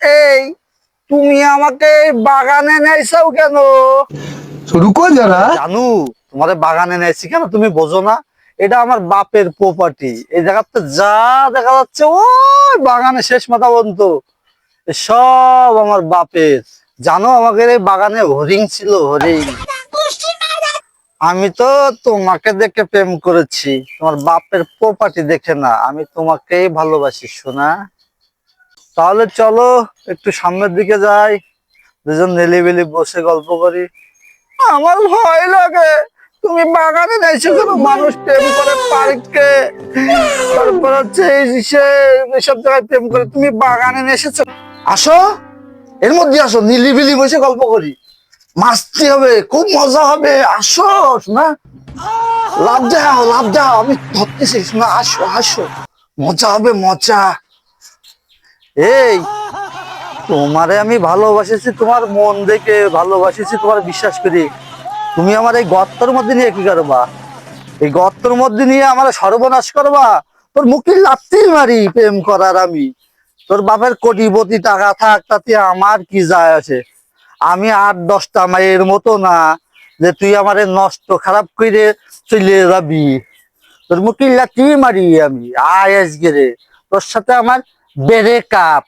এই তুমি আমাকে বাগানে নেইছাও কেন? रुको जरा। জানু, তোমাদের বাগানে নেছি কেন তুমি বোঝো না? এটা আমার বাপের প্রপার্টি। এই জায়গাতে যা দেখা যাচ্ছে ওই বাগানে শেষ মাথা পর্যন্ত সব আমার বাপের। জানো, আমাদের এই বাগানে হরিণ ছিল, হরিণ। আমি তো তোমাকে দেখে প্রেম করেছি, তোমার বাপের প্রপার্টি দেখে না। আমি তোমাকেই ভালোবাসি সোনা। তাহলে চলো একটু সামনের দিকে যাই, দুজন নিলিবিলি বসে গল্প করি। আমার ভয় লাগে। তুমি বাগানে যাইছো কেন? মানুষ প্রেম করে পার্কে, তারপর হচ্ছে এইসব জায়গায় প্রেম করে, তুমি বাগানে এসেছো। আসো, এর মধ্যে আসো, নিলিবিলি বসে গল্প করি। মাস্তি হবে, খুব মজা হবে। আসো না, লাভ যাও, লাভ যাও, আমি ধরতেছি না। আসো আসো, মজা হবে, মজা। এই, তোমারে আমি ভালোবাসেছি, তোমার মন দেখে ভালোবাসেছি, তোমার বিশ্বাস করি। তুমি আমার এই গর্তের মধ্যে নিয়ে কি করবা? এই গর্তের মধ্যে নিয়ে আমার সর্বনাশ করবা? তোর মুখে লাথি মারি প্রেম করার আমি। তোর বাপের কোটিপতি টাকা থাক, তাতে আমার কি যায় আসে? আমি 8-10টা মায়ের মতো না যে তুই আমারে নষ্ট খারাপ করে চলে যাবি। তোর মুখে লাথি মারি আমি। আয় আজকে রে, তোর সাথে আমার ব্রেক আপ।